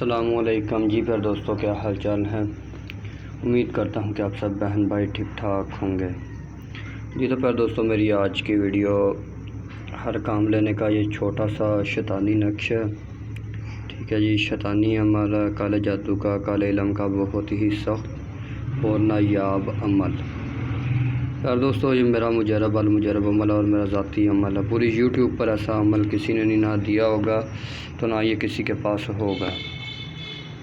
السلام علیکم جی پھر دوستوں، کیا حال چال ہے؟ امید کرتا ہوں کہ آپ سب بہن بھائی ٹھیک ٹھاک ہوں گے جی۔ تو پھر دوستوں، میری آج کی ویڈیو ہر کام لینے کا یہ چھوٹا سا شیطانی نقش ہے، ٹھیک ہے جی۔ شیطانی عمل، کالے جادو کا، کالے علم کا بہت ہی سخت اور نایاب عمل۔ پھر دوستوں، یہ میرا مجرب المجرب عمل اور میرا ذاتی عمل ہے۔ پوری یوٹیوب پر ایسا عمل کسی نے نہ دیا ہوگا، تو نہ یہ کسی کے پاس ہوگا،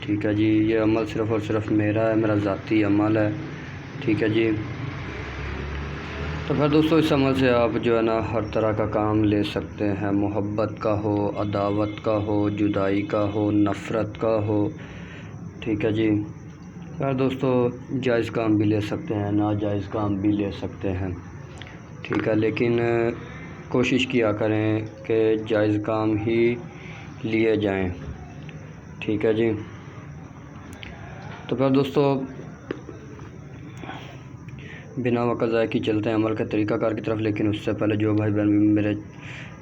ٹھیک ہے جی۔ یہ عمل صرف اور صرف میرا ہے، میرا ذاتی عمل ہے، ٹھیک ہے جی۔ تو پھر دوستوں، اس عمل سے آپ جو ہے نا ہر طرح کا کام لے سکتے ہیں، محبت کا ہو، عداوت کا ہو، جدائی کا ہو، نفرت کا ہو، ٹھیک ہے جی۔ پھر دوستوں، جائز کام بھی لے سکتے ہیں، ناجائز کام بھی لے سکتے ہیں، ٹھیک ہے۔ لیکن کوشش کیا کریں کہ جائز کام ہی لیے جائیں، ٹھیک ہے جی۔ تو پھر دوستوں، بنا وقت ضائع کی چلتے ہیں عمل کے طریقہ کار کی طرف۔ لیکن اس سے پہلے جو بھائی بہن میرے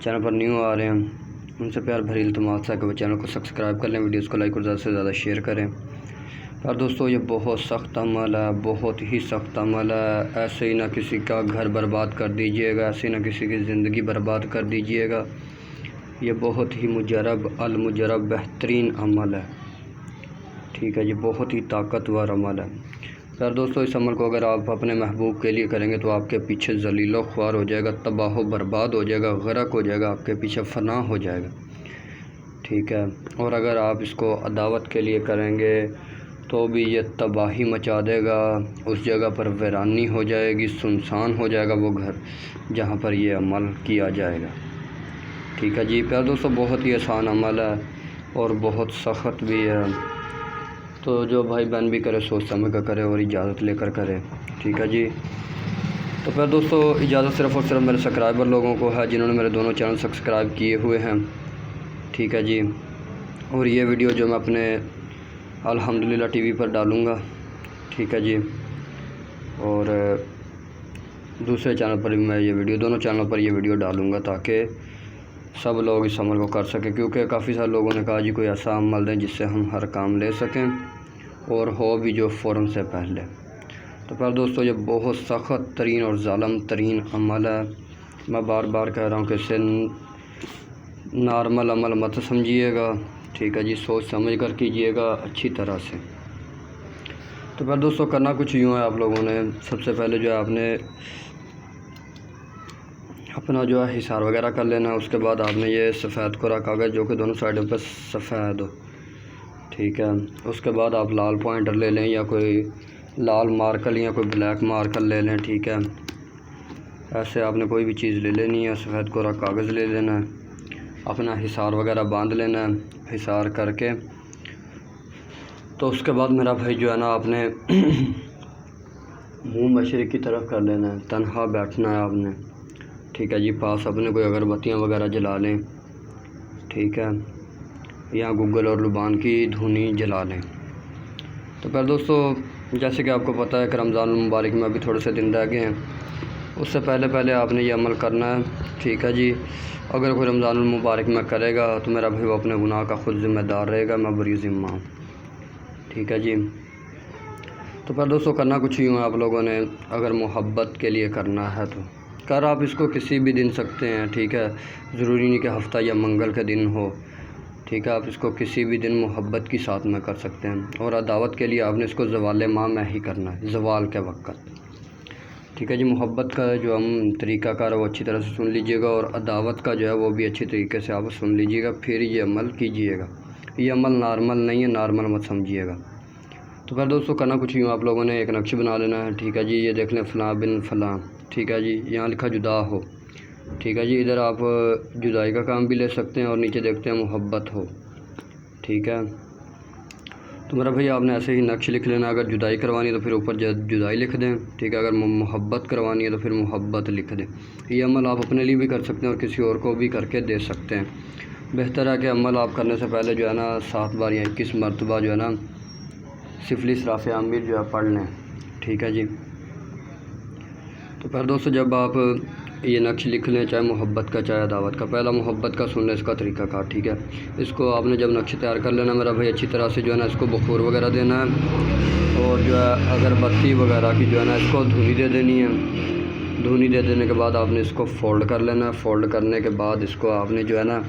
چینل پر نیو آ رہے ہیں، ان سے پیار بھری التماس ہے کہ وہ چینل کو سبسکرائب کر لیں، ویڈیوز کو لائک اور زیادہ سے زیادہ شیئر کریں۔ اور دوستوں، یہ بہت سخت عمل ہے، بہت ہی سخت عمل ہے۔ ایسے ہی نہ کسی کا گھر برباد کر دیجئے گا، ایسے ہی نہ کسی کی زندگی برباد کر دیجئے گا۔ یہ بہت ہی مجرب المجرب بہترین عمل ہے، ٹھیک ہے جی۔ بہت ہی طاقتور عمل ہے۔ پھر دوستوں، اس عمل کو اگر آپ اپنے محبوب کے لیے کریں گے تو آپ کے پیچھے ذلیل و خوار ہو جائے گا، تباہ و برباد ہو جائے گا، غرق ہو جائے گا، آپ کے پیچھے فنا ہو جائے گا، ٹھیک ہے۔ اور اگر آپ اس کو عداوت کے لیے کریں گے تو بھی یہ تباہی مچا دے گا، اس جگہ پر ویرانی ہو جائے گی، سنسان ہو جائے گا وہ گھر جہاں پر یہ عمل کیا جائے گا، ٹھیک ہے جی۔ پھر دوستوں، بہت ہی آسان عمل ہے اور بہت سخت بھی ہے، تو جو بھائی بہن بھی کرے سوچ سمجھ کر کرے اور اجازت لے کر کرے، ٹھیک ہے جی۔ تو پھر دوستوں، اجازت صرف اور صرف میرے سبسکرائبر لوگوں کو ہے جنہوں نے میرے دونوں چینل سبسکرائب کیے ہوئے ہیں، ٹھیک ہے جی۔ اور یہ ویڈیو جو میں اپنے الحمدللہ ٹی وی پر ڈالوں گا، ٹھیک ہے جی۔ اور دوسرے چینل پر بھی میں یہ ویڈیو، دونوں چینلوں پر یہ ویڈیو ڈالوں گا تاکہ سب لوگ اس عمل کو کر سکیں، کیونکہ کافی سارے لوگوں نے کہا جی کوئی ایسا عمل دیں جس سے ہم ہر کام لے سکیں اور ہو بھی جو فوراً سے پہلے۔ تو پھر دوستوں، یہ بہت سخت ترین اور ظالم ترین عمل ہے۔ میں بار بار کہہ رہا ہوں کہ اسے نارمل عمل مت سمجھیے گا، ٹھیک ہے جی۔ سوچ سمجھ کر کیجیے گا اچھی طرح سے۔ تو پھر دوستوں، کرنا کچھ یوں ہے، آپ لوگوں نے سب سے پہلے جو ہے آپ نے اپنا جو ہے حصار وغیرہ کر لینا ہے۔ اس کے بعد آپ نے یہ سفید کورا کاغذ جو کہ دونوں سائڈوں پہ سفید ہو، ٹھیک ہے۔ اس کے بعد آپ لال پوائنٹر لے لیں یا کوئی لال مارکر یا کوئی بلیک مارکر لے لیں، ٹھیک ہے۔ ایسے آپ نے کوئی بھی چیز لے لینی ہے، سفید کورا کاغذ لے لینا ہے، اپنا حصار وغیرہ باندھ لینا ہے، حصار کر کے تو اس کے بعد میرا بھائی جو ہے نا آپ نے منہ مشرق کی طرف کر لینا ہے، تنہا بیٹھنا ہے آپ نے، ٹھیک ہے جی۔ پاس اپنے کوئی اگربتیاں وغیرہ جلا لیں، ٹھیک ہے، یا گگل اور لبان کی دھونی جلا لیں۔ تو پھر دوستوں، جیسے کہ آپ کو پتہ ہے کہ رمضان المبارک میں ابھی تھوڑے سے دن رہ گئے ہیں، اس سے پہلے آپ نے یہ عمل کرنا ہے، ٹھیک ہے جی۔ اگر کوئی رمضان المبارک میں کرے گا تو میرا بھائی وہ اپنے گناہ کا خود ذمہ دار رہے گا، میں بری ذمہ ہوں، ٹھیک ہے جی۔ تو پھر دوستوں، کرنا کچھ یوں ہے، آپ لوگوں نے اگر محبت کے لیے کرنا ہے تو آپ اس کو کسی بھی دن سکتے ہیں، ٹھیک ہے۔ ضروری نہیں کہ ہفتہ یا منگل کے دن ہو، ٹھیک ہے۔ آپ اس کو کسی بھی دن محبت کی ساتھ میں کر سکتے ہیں۔ اور عداوت کے لیے آپ نے اس کو زوال ماہ میں ہی کرنا ہے، زوال کے وقت، ٹھیک ہے جی۔ محبت کا جو ہم طریقہ کار ہے وہ اچھی طرح سے سن لیجئے گا، اور عداوت کا جو ہے وہ بھی اچھی طریقے سے آپ سن لیجئے گا، پھر یہ عمل کیجئے گا۔ یہ عمل نارمل نہیں ہے، نارمل مت سمجھیے گا۔ تو پھر دوستوں، کرنا کچھ یوں، آپ لوگوں نے ایک نقش بنا لینا ہے، ٹھیک ہے جی۔ یہ دیکھ لیں، فلاں بن فلاں، ٹھیک ہے جی۔ یہاں لکھا جدا ہو، ٹھیک ہے جی۔ ادھر آپ جدائی کا کام بھی لے سکتے ہیں اور نیچے دیکھتے ہیں محبت ہو، ٹھیک ہے۔ تو میرا بھائی آپ نے ایسے ہی نقش لکھ لینا، اگر جدائی کروانی ہے تو پھر اوپر جدائی لکھ دیں، ٹھیک ہے۔ اگر محبت کروانی ہے تو پھر محبت لکھ دیں۔ یہ عمل آپ اپنے لیے بھی کر سکتے ہیں اور کسی اور کو بھی کر کے دے سکتے ہیں۔ بہتر ہے کہ عمل آپ کرنے سے پہلے جو ہے نا 7 بار یا 21 مرتبہ جو ہے نا سفلی اسراف عامر جو ہے پڑھ لیں، ٹھیک ہے جی۔ تو پھر دوستوں، جب آپ یہ نقش لکھ لیں، چاہے محبت کا چاہے عداوت کا۔ پہلا محبت کا سن لیں اس کا طریقہ کار، ٹھیک ہے۔ اس کو آپ نے جب نقش تیار کر لینا میرا بھائی، اچھی طرح سے جو ہے نا اس کو بخور وغیرہ دینا ہے، اور جو ہے اگربتی وغیرہ کی جو ہے نا اس کو دھونی دے دینی ہے۔ دھونی دے دینے کے بعد آپ نے اس کو فولڈ کر لینا ہے۔ فولڈ کرنے کے بعد اس کو آپ نے جو ہے نا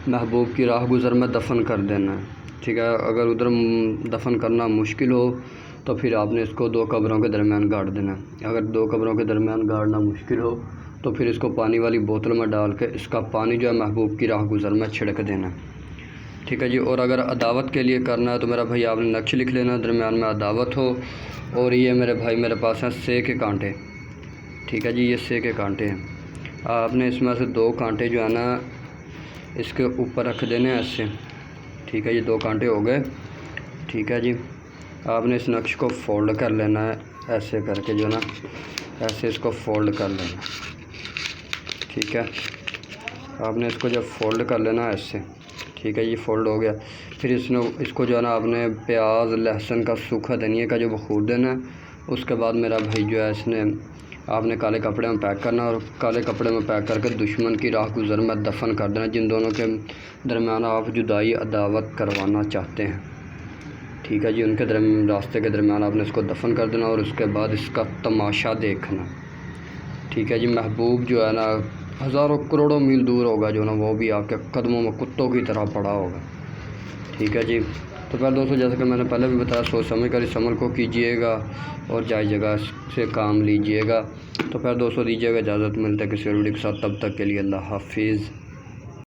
محبوب کی راہ گزر میں دفن کر دینا ہے، ٹھیک ہے۔ اگر ادھر دفن کرنا مشکل ہو تو پھر آپ نے اس کو 2 قبروں کے درمیان گاڑ دینا ہے۔ اگر 2 قبروں کے درمیان گاڑنا مشکل ہو تو پھر اس کو پانی والی بوتل میں ڈال کے اس کا پانی جو ہے محبوب کی راہ گزر میں چھڑک دینا ہے، ٹھیک ہے جی۔ اور اگر عداوت کے لیے کرنا ہے تو میرا بھائی آپ نے نقش لکھ لینا، درمیان میں عداوت ہو، اور یہ میرے بھائی میرے پاس ہیں سے کے کانٹے، ٹھیک ہے جی۔ یہ سے کے کانٹے ہیں، آپ نے اس میں سے 2 کانٹے جو ہے نا اس کے اوپر رکھ دینے ہیں ایسے، ٹھیک ہے۔ یہ 2 کانٹے ہو گئے، ٹھیک ہے جی۔ آپ نے اس نقش کو فولڈ کر لینا ہے ایسے کر کے، جو ہے نا ایسے اس کو فولڈ کر لینا، ٹھیک ہے۔ آپ نے اس کو جب فولڈ کر لینا ایسے، ٹھیک ہے، یہ فولڈ ہو گیا۔ پھر اس کو جو ہے نا آپ نے پیاز لہسن کا سوکھا دھنیا کا جو بخور دینا ہے، اس کے بعد میرا بھائی جو ہے اس نے آپ نے کالے کپڑے میں پیک کرنا، اور کالے کپڑے میں پیک کر کے دشمن کی راہ گزر میں دفن کر دینا، جن دونوں کے درمیان آپ جدائی عداوت کروانا چاہتے ہیں، ٹھیک ہے جی۔ ان کے راستے کے درمیان آپ نے اس کو دفن کر دینا، اور اس کے بعد اس کا تماشا دیکھنا، ٹھیک ہے جی۔ محبوب جو ہے نا ہزاروں کروڑوں میل دور ہوگا، جو نا وہ بھی آپ کے قدموں میں کتوں کی طرح پڑا ہوگا، ٹھیک ہے جی۔ تو پہلے دوستوں، جیسا کہ میں نے پہلے بھی بتایا، سوچ سمجھ کر اس عمل کو کیجیے گا اور جائز جگہ سے کام لیجیے گا۔ تو پھر دوستوں دیجیے گا اجازت، ملتے ہیں کسی اور ویڈیو کے ساتھ، تب تک کے لیے اللہ حافظ۔